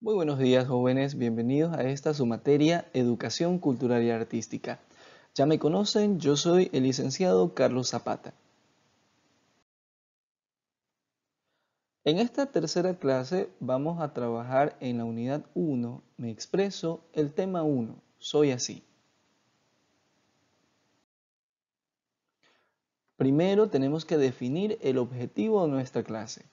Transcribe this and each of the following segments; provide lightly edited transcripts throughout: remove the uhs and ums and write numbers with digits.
Muy buenos días, jóvenes. Bienvenidos a esta su materia Educación Cultural y Artística. Ya me conocen, yo soy el licenciado Carlos Zapata. En esta tercera clase vamos a trabajar en la unidad 1, me expreso, el tema 1, soy así. Primero tenemos que definir el objetivo de nuestra clase.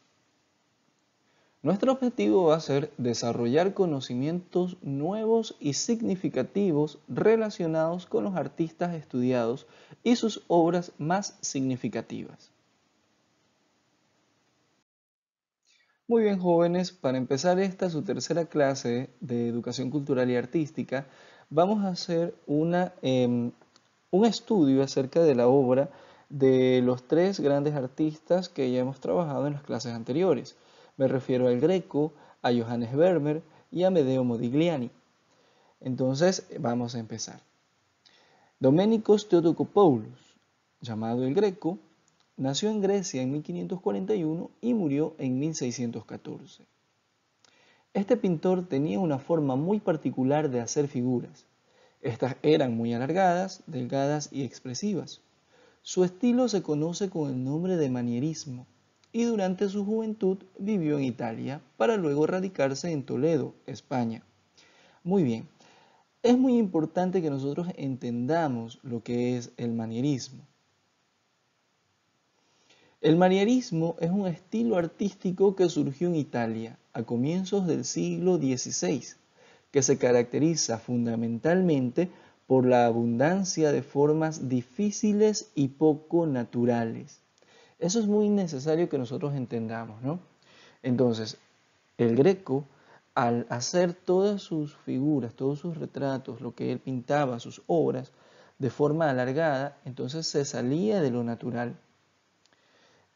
Nuestro objetivo va a ser desarrollar conocimientos nuevos y significativos relacionados con los artistas estudiados y sus obras más significativas. Muy bien, jóvenes, para empezar esta su tercera clase de Educación Cultural y Artística, vamos a hacer un estudio acerca de la obra de los tres grandes artistas que ya hemos trabajado en las clases anteriores. Me refiero al Greco, a Johannes Vermeer y a Amedeo Modigliani. Entonces, vamos a empezar. Doménicos Theotokopoulos, llamado el Greco, nació en Grecia en 1541 y murió en 1614. Este pintor tenía una forma muy particular de hacer figuras. Estas eran muy alargadas, delgadas y expresivas. Su estilo se conoce con el nombre de manierismo y durante su juventud vivió en Italia para luego radicarse en Toledo, España. Muy bien, es muy importante que nosotros entendamos lo que es el manierismo. El manierismo es un estilo artístico que surgió en Italia a comienzos del siglo XVI, que se caracteriza fundamentalmente por la abundancia de formas difíciles y poco naturales. Eso es muy necesario que nosotros entendamos, ¿no? Entonces, el Greco, al hacer todas sus figuras, todos sus retratos, lo que él pintaba, sus obras, de forma alargada, entonces se salía de lo natural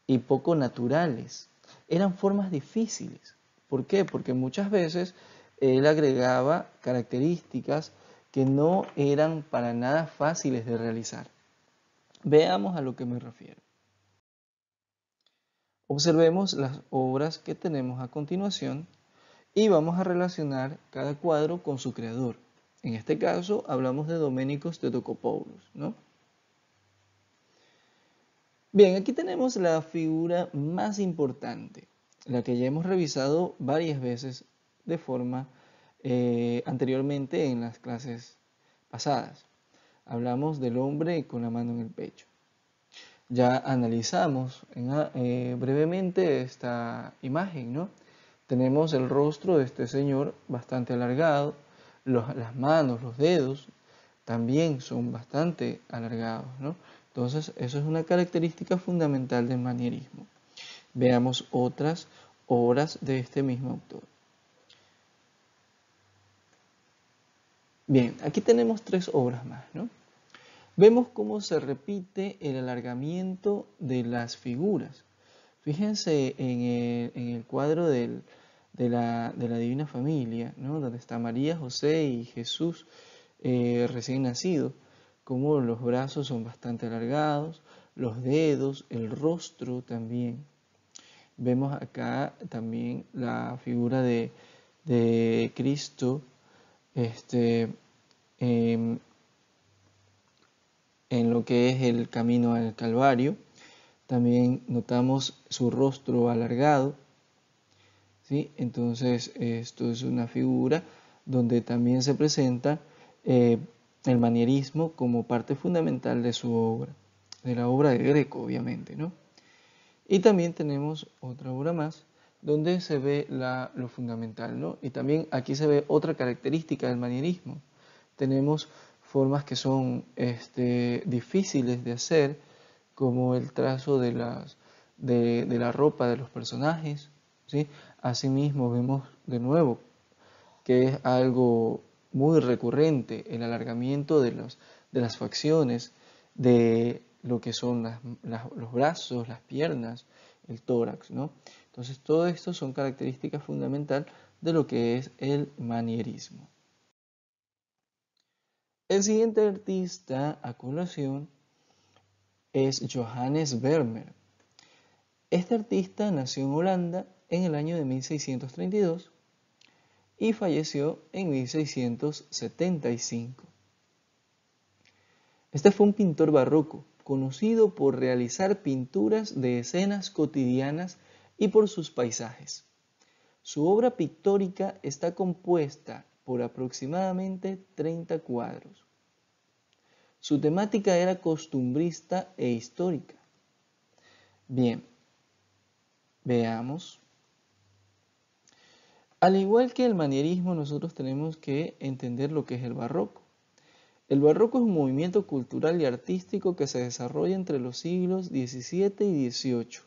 y poco naturales. Eran formas difíciles. ¿Por qué? Porque muchas veces él agregaba características que no eran para nada fáciles de realizar. Veamos a lo que me refiero. Observemos las obras que tenemos a continuación y vamos a relacionar cada cuadro con su creador. En este caso hablamos de Doménicos Theotokopoulos, ¿no? Bien, aquí tenemos la figura más importante, la que ya hemos revisado varias veces de forma anteriormente en las clases pasadas. Hablamos del hombre con la mano en el pecho. Ya analizamos brevemente esta imagen, ¿no? Tenemos el rostro de este señor bastante alargado, las manos, los dedos también son bastante alargados, ¿no? Entonces, eso es una característica fundamental del manierismo. Veamos otras obras de este mismo autor. Bien, aquí tenemos tres obras más, ¿no? Vemos cómo se repite el alargamiento de las figuras. Fíjense en el cuadro de la Divina Familia, ¿no? Donde está María, José y Jesús recién nacido, como los brazos son bastante alargados, los dedos, el rostro también. Vemos acá también la figura de Cristo este, em, en lo que es el camino al Calvario. También notamos su rostro alargado, ¿sí? Entonces, esto es una figura donde también se presenta eh, el manierismo como parte fundamental de su obra, de la obra de Greco, obviamente, ¿no? Y también tenemos otra obra más donde se ve lo fundamental, ¿no? Y también aquí se ve otra característica del manierismo. Tenemos formas que son difíciles de hacer, como el trazo de la ropa de los personajes, ¿sí? Asimismo vemos de nuevo que es algo muy recurrente el alargamiento de las facciones, de lo que son los brazos, las piernas, el tórax, ¿no? Entonces todo esto son características fundamentales de lo que es el manierismo. El siguiente artista a colación es Johannes Vermeer. Este artista nació en Holanda en el año de 1632 y falleció en 1675. Este fue un pintor barroco, conocido por realizar pinturas de escenas cotidianas y por sus paisajes. Su obra pictórica está compuesta por aproximadamente 30 cuadros. Su temática era costumbrista e histórica. Bien, veamos. Al igual que el manierismo, nosotros tenemos que entender lo que es el barroco. El barroco es un movimiento cultural y artístico que se desarrolla entre los siglos XVII y XVIII.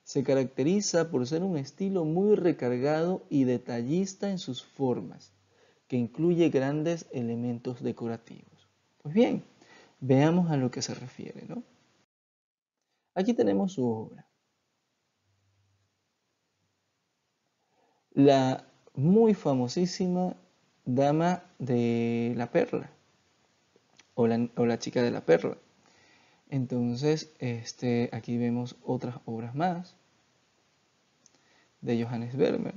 Se caracteriza por ser un estilo muy recargado y detallista en sus formas, que incluye grandes elementos decorativos. Pues bien, veamos a lo que se refiere, ¿no? Aquí tenemos su obra. La muy famosísima Dama de la Perla, o la Chica de la Perla. Entonces, aquí vemos otras obras más de Johannes Vermeer.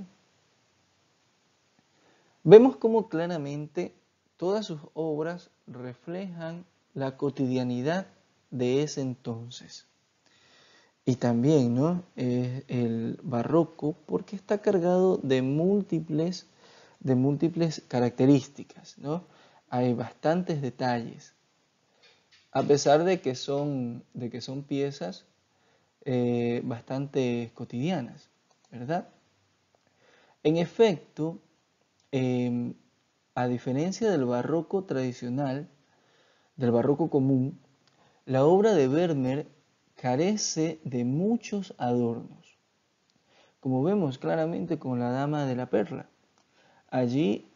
Vemos cómo claramente todas sus obras reflejan la cotidianidad de ese entonces. Y también, ¿no? El barroco, porque está cargado de múltiples características, ¿no? Hay bastantes detalles, a pesar de que son piezas bastante cotidianas, ¿verdad? En efecto, em, a diferencia del barroco tradicional, del barroco común, la obra de Vermeer carece de muchos adornos, como vemos claramente con la Dama de la Perla. Allí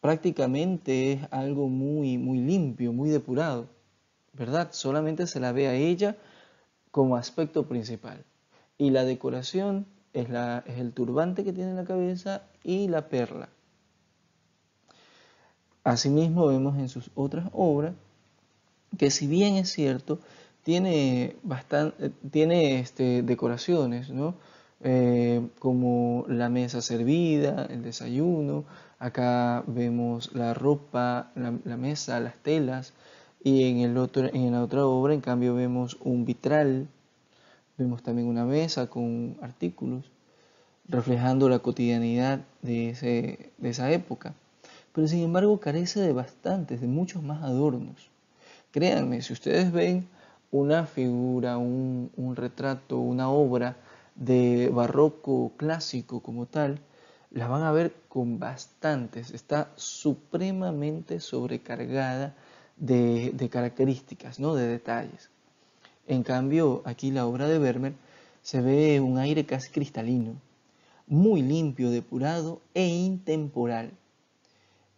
prácticamente es algo muy, muy limpio, muy depurado, ¿verdad? Solamente se la ve a ella como aspecto principal. Y la decoración es el turbante que tiene en la cabeza y la perla. Asimismo vemos en sus otras obras que, si bien es cierto, tiene decoraciones, ¿no? Como la mesa servida, el desayuno. Acá vemos la ropa, la mesa, las telas. Y en la otra obra, en cambio, vemos un vitral. Vemos también una mesa con artículos reflejando la cotidianidad de esa época. Pero sin embargo carece de muchos más adornos. Créanme, si ustedes ven una figura, un retrato, una obra de barroco clásico como tal, las van a ver con bastantes. Está supremamente sobrecargada de características, ¿no? De detalles. En cambio, aquí la obra de Vermeer se ve un aire casi cristalino, muy limpio, depurado e intemporal.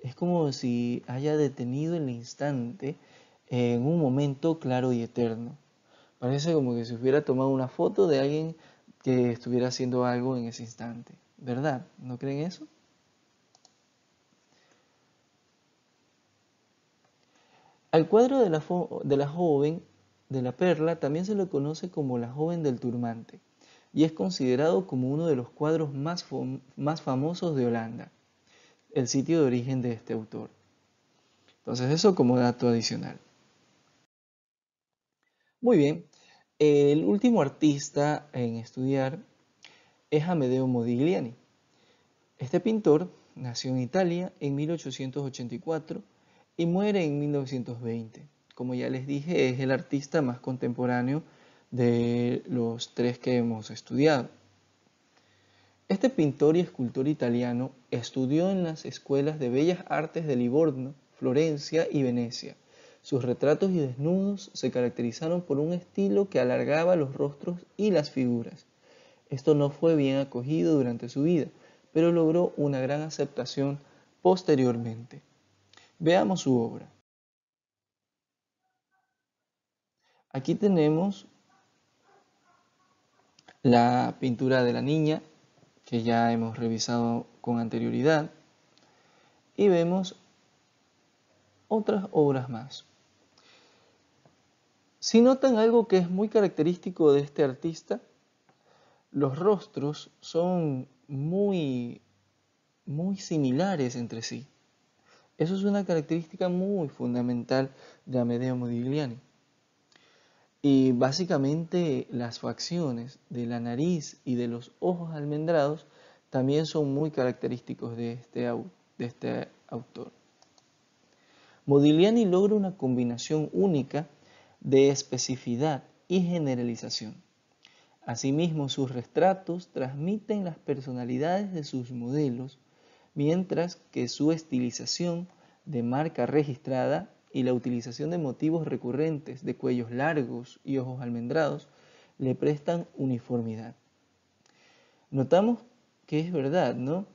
Es como si haya detenido el instante en un momento claro y eterno. Parece como que se hubiera tomado una foto de alguien que estuviera haciendo algo en ese instante. ¿Verdad? ¿No creen eso? Al cuadro de la joven de la perla también se le conoce como la joven del turbante y es considerado como uno de los cuadros más famosos de Holanda, el sitio de origen de este autor. Entonces eso como dato adicional. Muy bien, el último artista en estudiar es Amedeo Modigliani. Este pintor nació en Italia en 1884 y muere en 1920. Como ya les dije, es el artista más contemporáneo de los tres que hemos estudiado. Este pintor y escultor italiano estudió en las escuelas de bellas artes de Livorno, Florencia y Venecia. Sus retratos y desnudos se caracterizaron por un estilo que alargaba los rostros y las figuras. Esto no fue bien acogido durante su vida, pero logró una gran aceptación posteriormente. Veamos su obra. Aquí tenemos la pintura de la niña, que ya hemos revisado con anterioridad, y vemos otras obras más. Si notan algo que es muy característico de este artista, los rostros son muy muy similares entre sí. Eso es una característica muy fundamental de Amedeo Modigliani. Y básicamente las facciones de la nariz y de los ojos almendrados también son muy característicos de este autor. Modigliani logra una combinación única de especificidad y generalización. Asimismo, sus retratos transmiten las personalidades de sus modelos, mientras que su estilización de marca registrada y la utilización de motivos recurrentes de cuellos largos y ojos almendrados le prestan uniformidad. Notamos que es verdad, ¿no?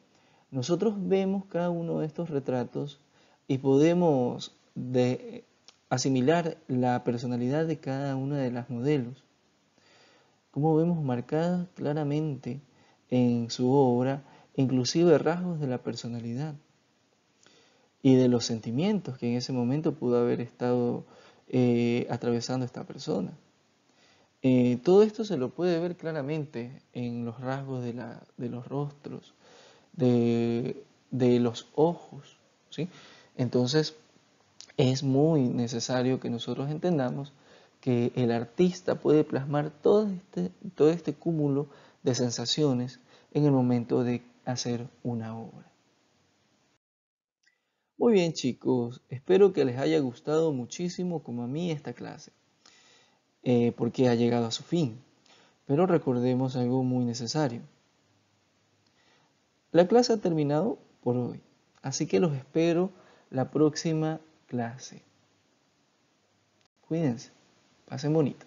Nosotros vemos cada uno de estos retratos y podemos asimilar la personalidad de cada una de las modelos. Como vemos marcadas claramente en su obra, inclusive rasgos de la personalidad y de los sentimientos que en ese momento pudo haber estado atravesando esta persona. Todo esto se lo puede ver claramente en los rasgos de los rostros, de los ojos, ¿sí? Entonces, es muy necesario que nosotros entendamos que el artista puede plasmar todo este cúmulo de sensaciones en el momento de hacer una obra. Muy bien, chicos, espero que les haya gustado muchísimo como a mí esta clase, porque ha llegado a su fin. Pero recordemos algo muy necesario. La clase ha terminado por hoy, así que los espero la próxima clase. Cuídense, pasen bonito.